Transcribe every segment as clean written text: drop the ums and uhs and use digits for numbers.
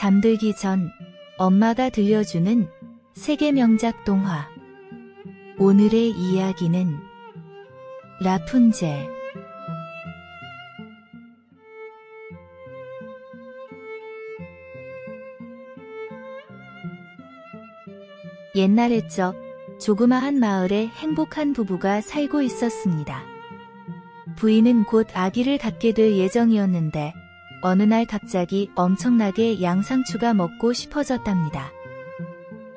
잠들기 전 엄마가 들려주는 세계 명작 동화. 오늘의 이야기는 라푼젤. 옛날 적 조그마한 마을에 행복한 부부가 살고 있었습니다. 부인은 곧 아기를 갖게 될 예정이었는데 어느 날 갑자기 엄청나게 양상추가 먹고 싶어졌답니다.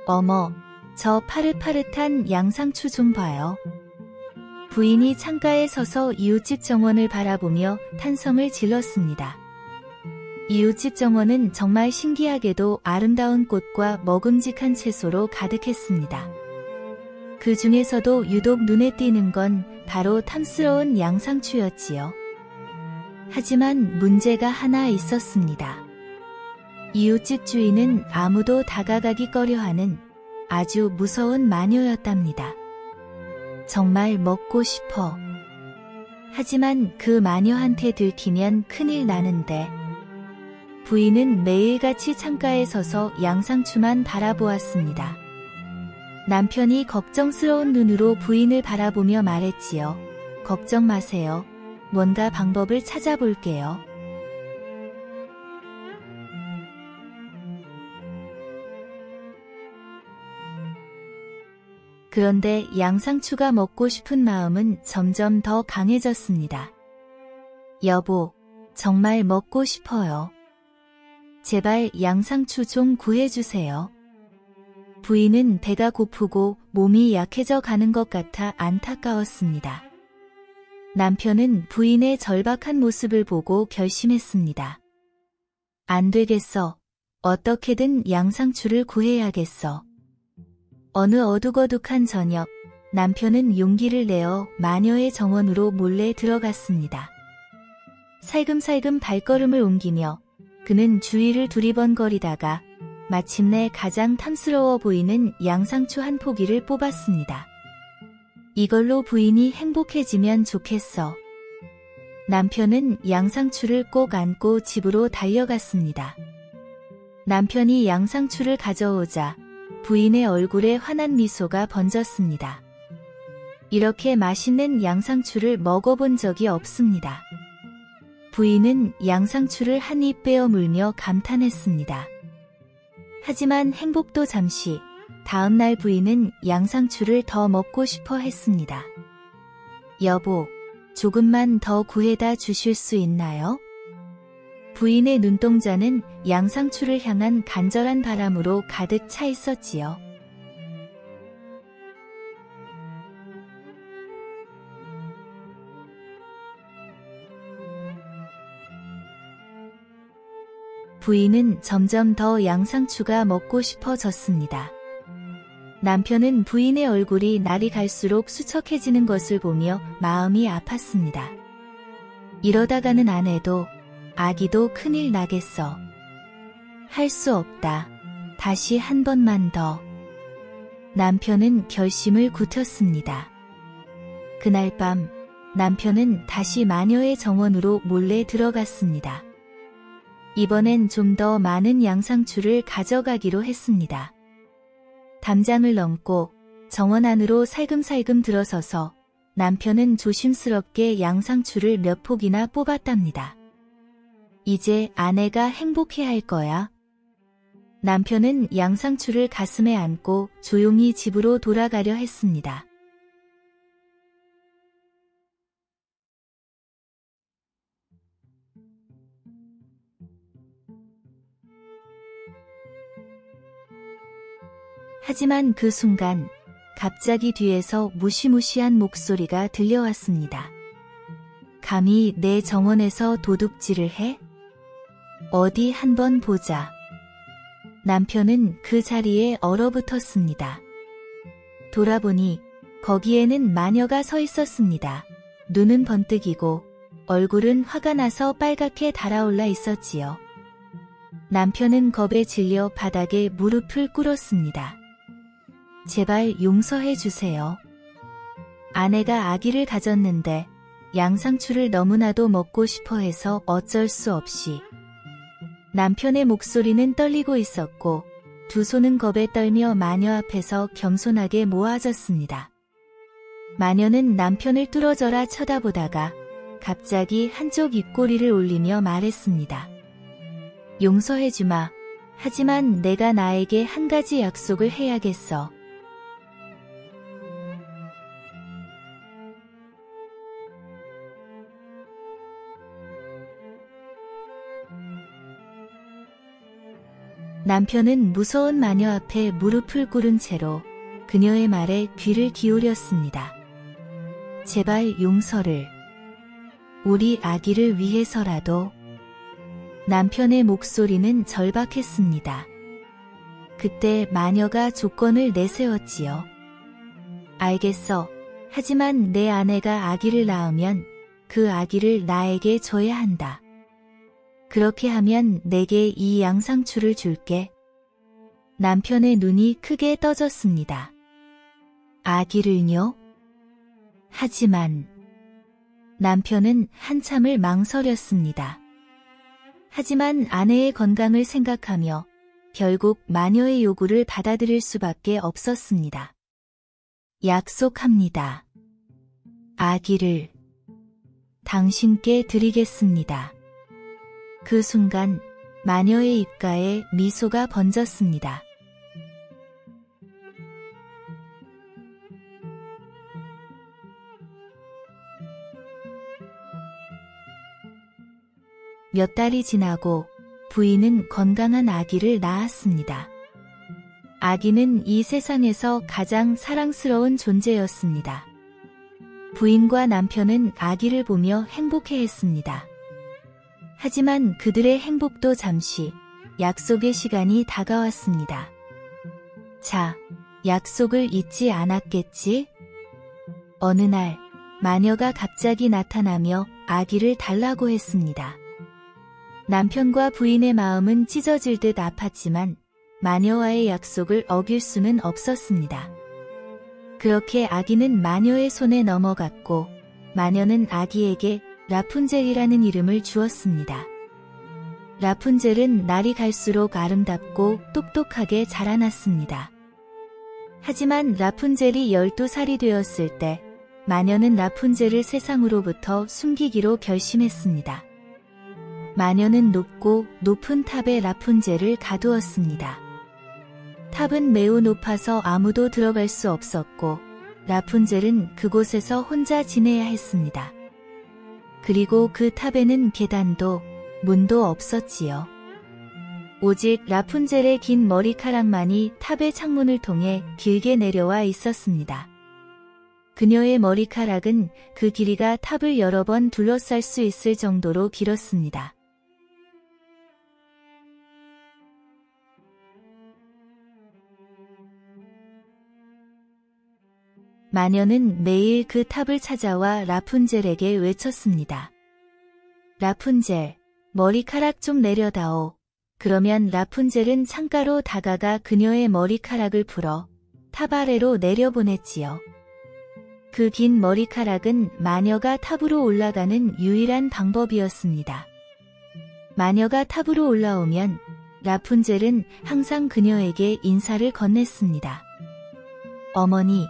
어머, 저 파릇파릇한 양상추 좀 봐요. 부인이 창가에 서서 이웃집 정원을 바라보며 탄성을 질렀습니다. 이웃집 정원은 정말 신기하게도 아름다운 꽃과 먹음직한 채소로 가득했습니다. 그 중에서도 유독 눈에 띄는 건 바로 탐스러운 양상추였지요. 하지만 문제가 하나 있었습니다. 이웃집 주인은 아무도 다가가기 꺼려하는 아주 무서운 마녀였답니다. 정말 먹고 싶어. 하지만 그 마녀한테 들키면 큰일 나는데. 부인은 매일같이 창가에 서서 양상추만 바라보았습니다. 남편이 걱정스러운 눈으로 부인을 바라보며 말했지요. 걱정 마세요. 뭔가 방법을 찾아볼게요. 그런데 양상추가 먹고 싶은 마음은 점점 더 강해졌습니다. 여보, 정말 먹고 싶어요. 제발 양상추 좀 구해주세요. 부인은 배가 고프고 몸이 약해져 가는 것 같아 안타까웠습니다. 남편은 부인의 절박한 모습을 보고 결심했습니다. 안 되겠어. 어떻게든 양상추를 구해야겠어. 어느 어둑어둑한 저녁, 남편은 용기를 내어 마녀의 정원으로 몰래 들어갔습니다. 살금살금 발걸음을 옮기며 그는 주위를 두리번거리다가 마침내 가장 탐스러워 보이는 양상추 한 포기를 뽑았습니다. 이걸로 부인이 행복해지면 좋겠어. 남편은 양상추를 꼭 안고 집으로 달려갔습니다. 남편이 양상추를 가져오자 부인의 얼굴에 환한 미소가 번졌습니다. 이렇게 맛있는 양상추를 먹어본 적이 없습니다. 부인은 양상추를 한 입 빼어 물며 감탄했습니다. 하지만 행복도 잠시. 다음 날 부인은 양상추를 더 먹고 싶어 했습니다. 여보, 조금만 더 구해다 주실 수 있나요? 부인의 눈동자는 양상추를 향한 간절한 바람으로 가득 차 있었지요. 부인은 점점 더 양상추가 먹고 싶어졌습니다. 남편은 부인의 얼굴이 날이 갈수록 수척해지는 것을 보며 마음이 아팠습니다. 이러다가는 아내도 아기도 큰일 나겠어. 할 수 없다. 다시 한 번만 더. 남편은 결심을 굳혔습니다. 그날 밤 남편은 다시 마녀의 정원으로 몰래 들어갔습니다. 이번엔 좀 더 많은 양상추를 가져가기로 했습니다. 담장을 넘고 정원 안으로 살금살금 들어서서 남편은 조심스럽게 양상추를 몇 포기나 뽑았답니다. 이제 아내가 행복해할 거야. 남편은 양상추를 가슴에 안고 조용히 집으로 돌아가려 했습니다. 하지만 그 순간 갑자기 뒤에서 무시무시한 목소리가 들려왔습니다. 감히 내 정원에서 도둑질을 해? 어디 한번 보자. 남편은 그 자리에 얼어붙었습니다. 돌아보니 거기에는 마녀가 서 있었습니다. 눈은 번뜩이고 얼굴은 화가 나서 빨갛게 달아올라 있었지요. 남편은 겁에 질려 바닥에 무릎을 꿇었습니다. 제발 용서해 주세요. 아내가 아기를 가졌는데 양상추를 너무나도 먹고 싶어 해서 어쩔 수 없이. 남편의 목소리는 떨리고 있었고 두 손은 겁에 떨며 마녀 앞에서 겸손하게 모아졌습니다. 마녀는 남편을 뚫어져라 쳐다보다가 갑자기 한쪽 입꼬리를 올리며 말했습니다. 용서해주마. 하지만 내가 나에게 한 가지 약속을 해야겠어. 남편은 무서운 마녀 앞에 무릎을 꿇은 채로 그녀의 말에 귀를 기울였습니다. 제발 용서를. 우리 아기를 위해서라도. 남편의 목소리는 절박했습니다. 그때 마녀가 조건을 내세웠지요. 알겠어. 하지만 내 아내가 아기를 낳으면 그 아기를 나에게 줘야 한다. 그렇게 하면 내게 이 양상추를 줄게. 남편의 눈이 크게 떠졌습니다. 아기를요? 하지만 남편은 한참을 망설였습니다. 하지만 아내의 건강을 생각하며 결국 마녀의 요구를 받아들일 수밖에 없었습니다. 약속합니다. 아기를 당신께 드리겠습니다. 그 순간 마녀의 입가에 미소가 번졌습니다. 몇 달이 지나고 부인은 건강한 아기를 낳았습니다. 아기는 이 세상에서 가장 사랑스러운 존재였습니다. 부인과 남편은 아기를 보며 행복해했습니다. 하지만 그들의 행복도 잠시 약속의 시간이 다가왔습니다. 자, 약속을 잊지 않았겠지? 어느 날 마녀가 갑자기 나타나며 아기를 달라고 했습니다. 남편과 부인의 마음은 찢어질 듯 아팠지만 마녀와의 약속을 어길 수는 없었습니다. 그렇게 아기는 마녀의 손에 넘어갔고 마녀는 아기에게 라푼젤이라는 이름을 주었습니다. 라푼젤은 날이 갈수록 아름답고 똑똑하게 자라났습니다. 하지만 라푼젤이 12살이 되었을 때 마녀는 라푼젤을 세상으로부터 숨기기로 결심했습니다. 마녀는 높고 높은 탑에 라푼젤을 가두었습니다. 탑은 매우 높아서 아무도 들어갈 수 없었고 라푼젤은 그곳에서 혼자 지내야 했습니다. 그리고 그 탑에는 계단도 문도 없었지요. 오직 라푼젤의 긴 머리카락만이 탑의 창문을 통해 길게 내려와 있었습니다. 그녀의 머리카락은 그 길이가 탑을 여러 번 둘러쌀 수 있을 정도로 길었습니다. 마녀는 매일 그 탑을 찾아와 라푼젤에게 외쳤습니다. 라푼젤, 머리카락 좀 내려다오. 그러면 라푼젤은 창가로 다가가 그녀의 머리카락을 풀어 탑 아래로 내려보냈지요. 그 긴 머리카락은 마녀가 탑으로 올라가는 유일한 방법이었습니다. 마녀가 탑으로 올라오면 라푼젤은 항상 그녀에게 인사를 건넸습니다. 어머니,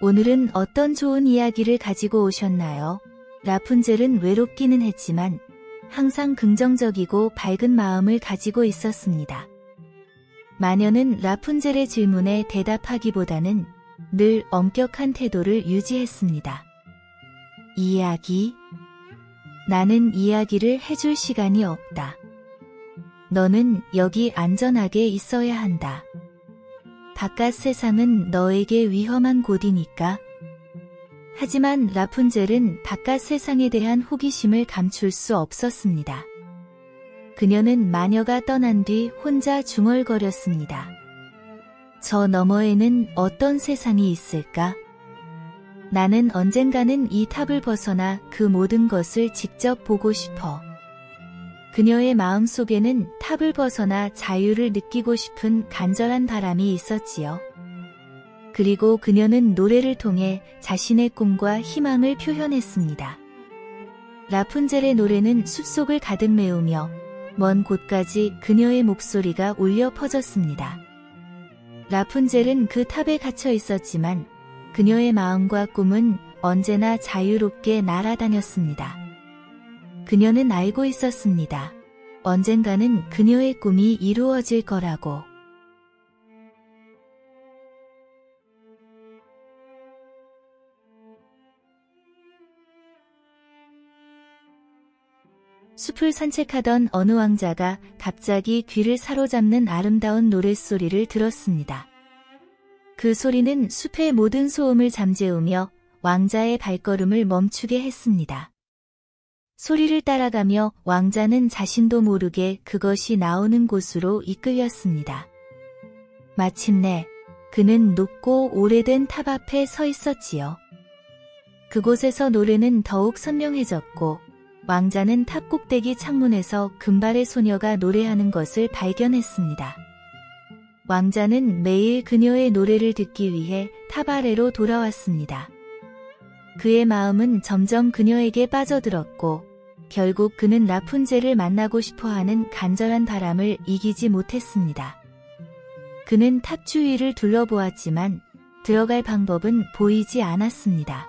오늘은 어떤 좋은 이야기를 가지고 오셨나요? 라푼젤은 외롭기는 했지만 항상 긍정적이고 밝은 마음을 가지고 있었습니다. 마녀는 라푼젤의 질문에 대답하기보다는 늘 엄격한 태도를 유지했습니다. 이야기? 나는 이야기를 해줄 시간이 없다. 너는 여기 안전하게 있어야 한다. 바깥 세상은 너에게 위험한 곳이니까. 하지만 라푼젤은 바깥 세상에 대한 호기심을 감출 수 없었습니다. 그녀는 마녀가 떠난 뒤 혼자 중얼거렸습니다. 저 너머에는 어떤 세상이 있을까? 나는 언젠가는 이 탑을 벗어나 그 모든 것을 직접 보고 싶어. 그녀의 마음속에는 탑을 벗어나 자유를 느끼고 싶은 간절한 바람이 있었지요. 그리고 그녀는 노래를 통해 자신의 꿈과 희망을 표현했습니다. 라푼젤의 노래는 숲속을 가득 메우며 먼 곳까지 그녀의 목소리가 울려 퍼졌습니다. 라푼젤은 그 탑에 갇혀 있었지만 그녀의 마음과 꿈은 언제나 자유롭게 날아다녔습니다. 그녀는 알고 있었습니다. 언젠가는 그녀의 꿈이 이루어질 거라고. 숲을 산책하던 어느 왕자가 갑자기 귀를 사로잡는 아름다운 노랫소리를 들었습니다. 그 소리는 숲의 모든 소음을 잠재우며 왕자의 발걸음을 멈추게 했습니다. 소리를 따라가며 왕자는 자신도 모르게 그것이 나오는 곳으로 이끌렸습니다. 마침내 그는 높고 오래된 탑 앞에 서 있었지요. 그곳에서 노래는 더욱 선명해졌고 왕자는 탑 꼭대기 창문에서 금발의 소녀가 노래하는 것을 발견했습니다. 왕자는 매일 그녀의 노래를 듣기 위해 탑 아래로 돌아왔습니다. 그의 마음은 점점 그녀에게 빠져들었고 결국 그는 라푼젤을 만나고 싶어하는 간절한 바람을 이기지 못했습니다. 그는 탑 주위를 둘러보았지만 들어갈 방법은 보이지 않았습니다.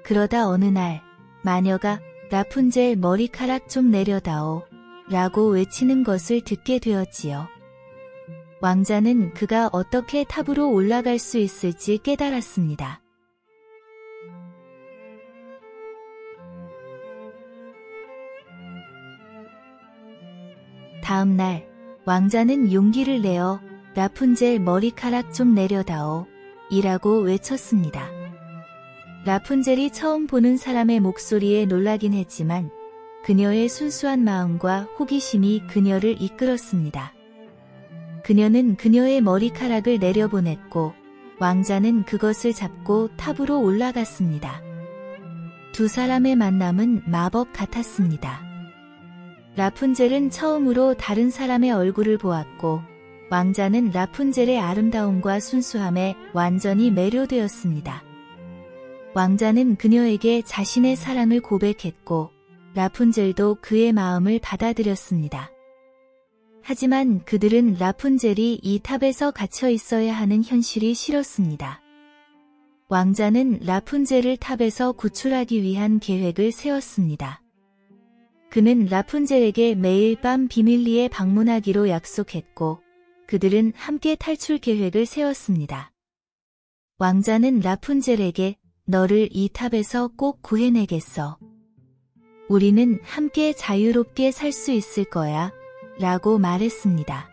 그러다 어느 날 마녀가 라푼젤 머리카락 좀 내려다오 라고 외치는 것을 듣게 되었지요. 왕자는 그가 어떻게 탑으로 올라갈 수 있을지 깨달았습니다. 다음 날 왕자는 용기를 내어 라푼젤 머리카락 좀 내려다오 이라고 외쳤습니다. 라푼젤이 처음 보는 사람의 목소리에 놀라긴 했지만 그녀의 순수한 마음과 호기심이 그녀를 이끌었습니다. 그녀는 그녀의 머리카락을 내려보냈고 왕자는 그것을 잡고 탑으로 올라갔습니다. 두 사람의 만남은 마법 같았습니다. 라푼젤은 처음으로 다른 사람의 얼굴을 보았고 왕자는 라푼젤의 아름다움과 순수함에 완전히 매료되었습니다. 왕자는 그녀에게 자신의 사랑을 고백했고 라푼젤도 그의 마음을 받아들였습니다. 하지만 그들은 라푼젤이 이 탑에서 갇혀 있어야 하는 현실이 싫었습니다. 왕자는 라푼젤을 탑에서 구출하기 위한 계획을 세웠습니다. 그는 라푼젤에게 매일 밤 비밀리에 방문하기로 약속했고 그들은 함께 탈출 계획을 세웠습니다. 왕자는 라푼젤에게 너를 이 탑에서 꼭 구해내겠어. 우리는 함께 자유롭게 살 수 있을 거야 라고 말했습니다.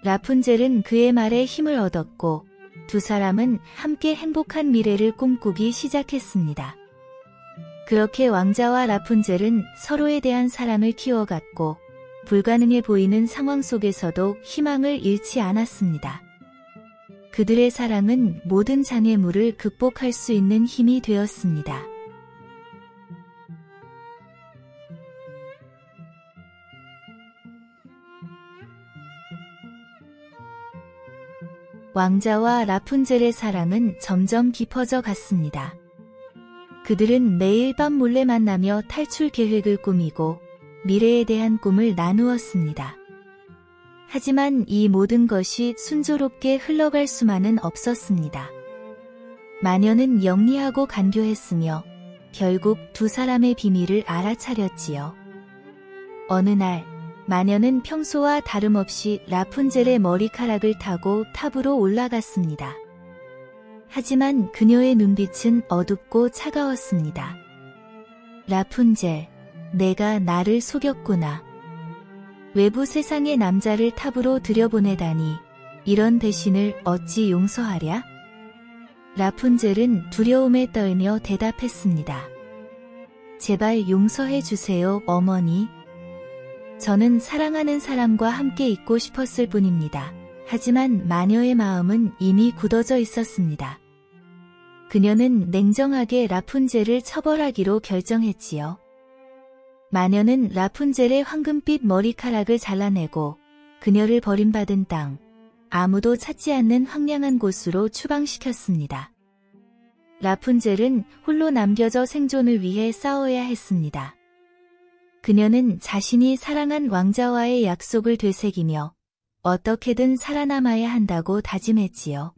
라푼젤은 그의 말에 힘을 얻었고 두 사람은 함께 행복한 미래를 꿈꾸기 시작했습니다. 그렇게 왕자와 라푼젤은 서로에 대한 사랑을 키워갔고 불가능해 보이는 상황 속에서도 희망을 잃지 않았습니다. 그들의 사랑은 모든 장애물을 극복할 수 있는 힘이 되었습니다. 왕자와 라푼젤의 사랑은 점점 깊어져 갔습니다. 그들은 매일 밤 몰래 만나며 탈출 계획을 꾸미고 미래에 대한 꿈을 나누었습니다. 하지만 이 모든 것이 순조롭게 흘러갈 수만은 없었습니다. 마녀는 영리하고 간교했으며 결국 두 사람의 비밀을 알아차렸지요. 어느 날 마녀는 평소와 다름없이 라푼젤의 머리카락을 타고 탑으로 올라갔습니다. 하지만 그녀의 눈빛은 어둡고 차가웠습니다. 라푼젤, 내가 나를 속였구나. 외부 세상의 남자를 탑으로 들여보내다니 이런 배신을 어찌 용서하랴? 라푼젤은 두려움에 떨며 대답했습니다. 제발 용서해 주세요, 어머니. 저는 사랑하는 사람과 함께 있고 싶었을 뿐입니다. 하지만 마녀의 마음은 이미 굳어져 있었습니다. 그녀는 냉정하게 라푼젤을 처벌하기로 결정했지요. 마녀는 라푼젤의 황금빛 머리카락을 잘라내고 그녀를 버림받은 땅, 아무도 찾지 않는 황량한 곳으로 추방시켰습니다. 라푼젤은 홀로 남겨져 생존을 위해 싸워야 했습니다. 그녀는 자신이 사랑한 왕자와의 약속을 되새기며 어떻게든 살아남아야 한다고 다짐했지요.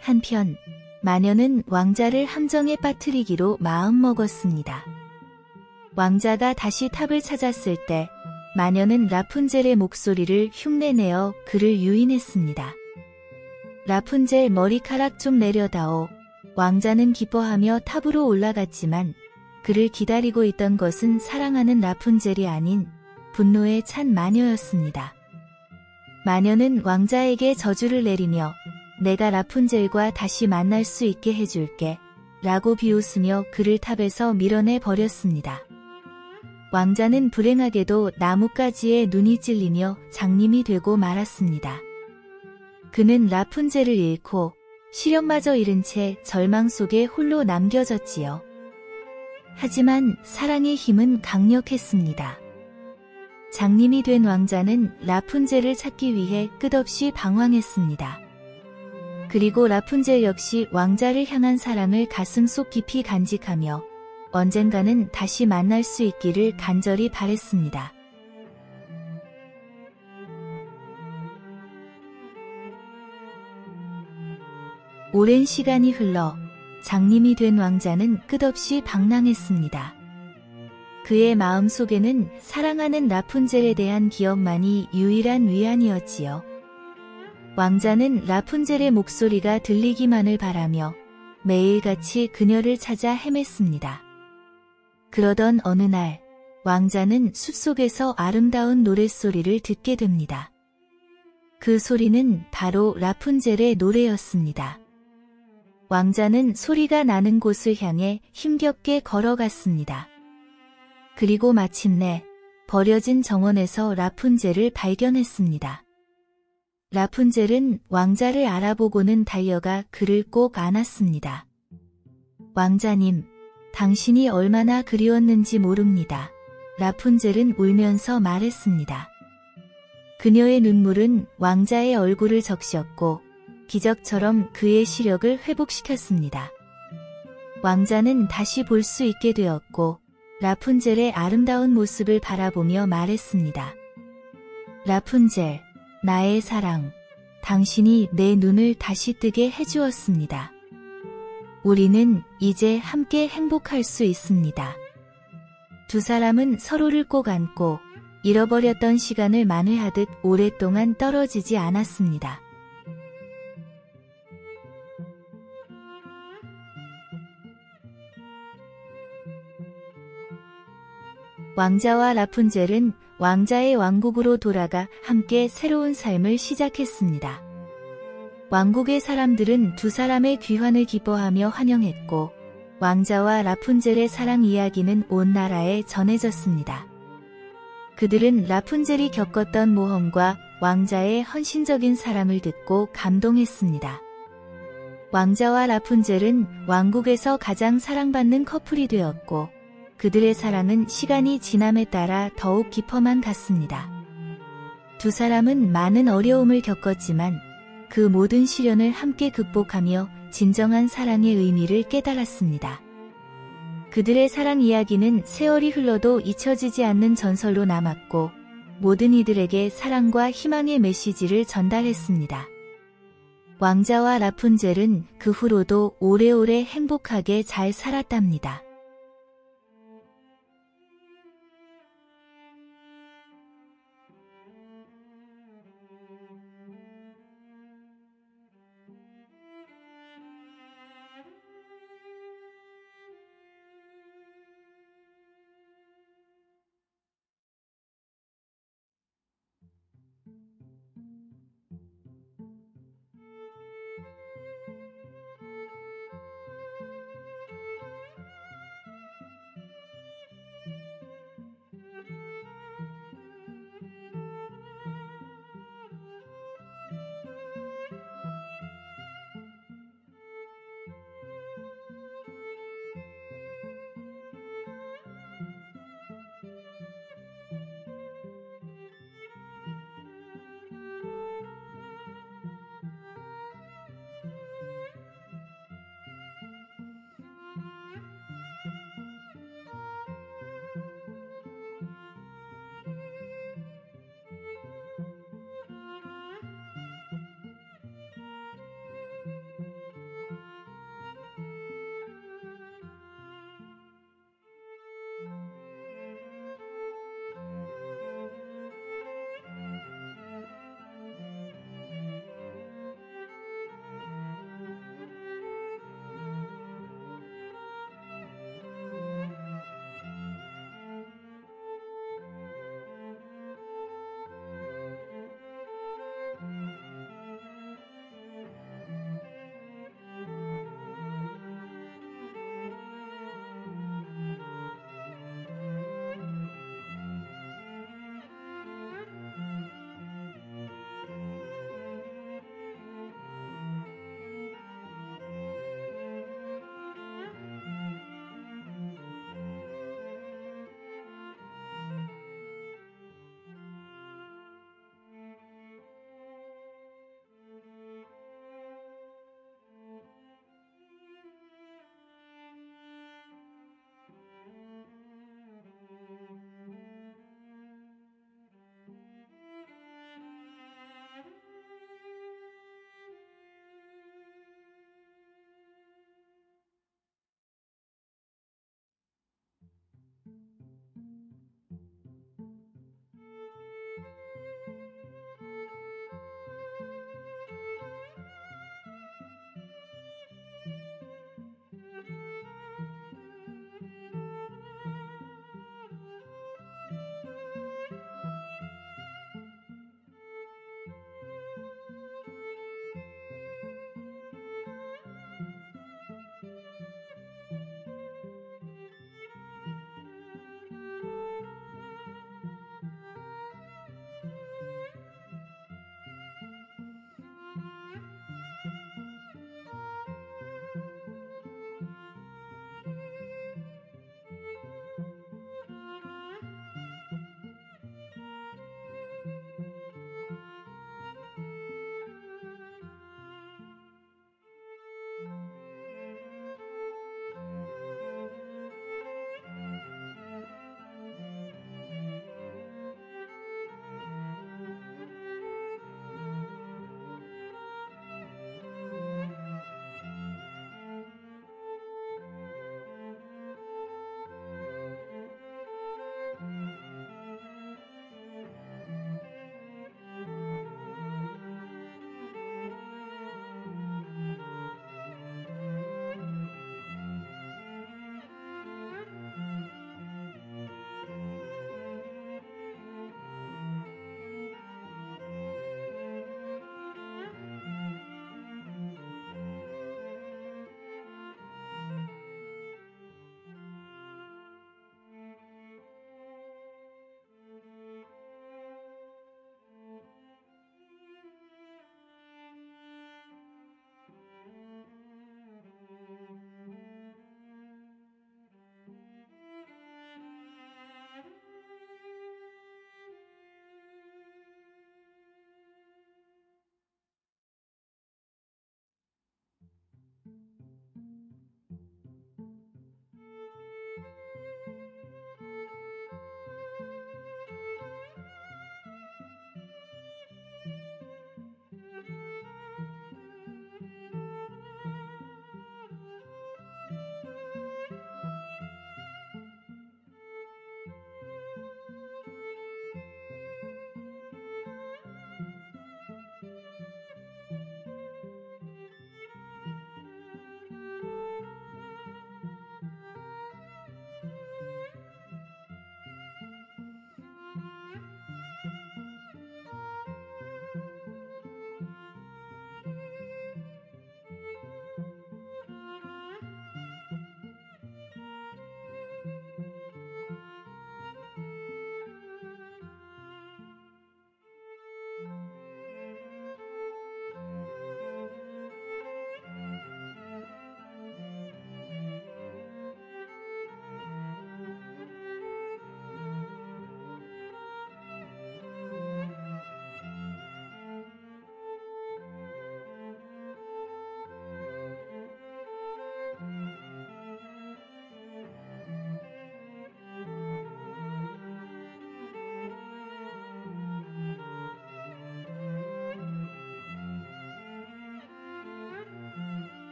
한편 마녀는 왕자를 함정에 빠뜨리기로 마음먹었습니다. 왕자가 다시 탑을 찾았을 때 마녀는 라푼젤의 목소리를 흉내내어 그를 유인했습니다. 라푼젤, 머리카락 좀 내려다오. 왕자는 기뻐하며 탑으로 올라갔지만 그를 기다리고 있던 것은 사랑하는 라푼젤이 아닌 분노에 찬 마녀였습니다. 마녀는 왕자에게 저주를 내리며 내가 라푼젤과 다시 만날 수 있게 해줄게 라고 비웃으며 그를 탑에서 밀어내 버렸습니다. 왕자는 불행하게도 나뭇가지에 눈이 찔리며 장님이 되고 말았습니다. 그는 라푼젤을 잃고 시력마저 잃은 채 절망 속에 홀로 남겨졌지요. 하지만 사랑의 힘은 강력했습니다. 장님이 된 왕자는 라푼젤을 찾기 위해 끝없이 방황했습니다. 그리고 라푼젤 역시 왕자를 향한 사랑을 가슴속 깊이 간직하며 언젠가는 다시 만날 수 있기를 간절히 바랬습니다. 오랜 시간이 흘러 장님이 된 왕자는 끝없이 방랑했습니다. 그의 마음속에는 사랑하는 라푼젤에 대한 기억만이 유일한 위안이었지요. 왕자는 라푼젤의 목소리가 들리기만을 바라며 매일같이 그녀를 찾아 헤맸습니다. 그러던 어느 날 왕자는 숲속에서 아름다운 노랫소리를 듣게 됩니다. 그 소리는 바로 라푼젤의 노래였습니다. 왕자는 소리가 나는 곳을 향해 힘겹게 걸어갔습니다. 그리고 마침내 버려진 정원에서 라푼젤을 발견했습니다. 라푼젤은 왕자를 알아보고는 달려가 그를 꼭 안았습니다. 왕자님, 당신이 얼마나 그리웠는지 모릅니다. 라푼젤은 울면서 말했습니다. 그녀의 눈물은 왕자의 얼굴을 적셨고 기적처럼 그의 시력을 회복시켰습니다. 왕자는 다시 볼 수 있게 되었고 라푼젤의 아름다운 모습을 바라보며 말했습니다. 라푼젤, 나의 사랑, 당신이 내 눈을 다시 뜨게 해주었습니다. 우리는 이제 함께 행복할 수 있습니다. 두 사람은 서로를 꼭 안고 잃어버렸던 시간을 만회하듯 오랫동안 떨어지지 않았습니다. 왕자와 라푼젤은 왕자의 왕국으로 돌아가 함께 새로운 삶을 시작했습니다. 왕국의 사람들은 두 사람의 귀환을 기뻐하며 환영했고 왕자와 라푼젤의 사랑 이야기는 온 나라에 전해졌습니다. 그들은 라푼젤이 겪었던 모험과 왕자의 헌신적인 사랑을 듣고 감동했습니다. 왕자와 라푼젤은 왕국에서 가장 사랑받는 커플이 되었고 그들의 사랑은 시간이 지남에 따라 더욱 깊어만 갔습니다. 두 사람은 많은 어려움을 겪었지만 그 모든 시련을 함께 극복하며 진정한 사랑의 의미를 깨달았습니다. 그들의 사랑 이야기는 세월이 흘러도 잊혀지지 않는 전설로 남았고 모든 이들에게 사랑과 희망의 메시지를 전달했습니다. 왕자와 라푼젤은 그 후로도 오래오래 행복하게 잘 살았답니다.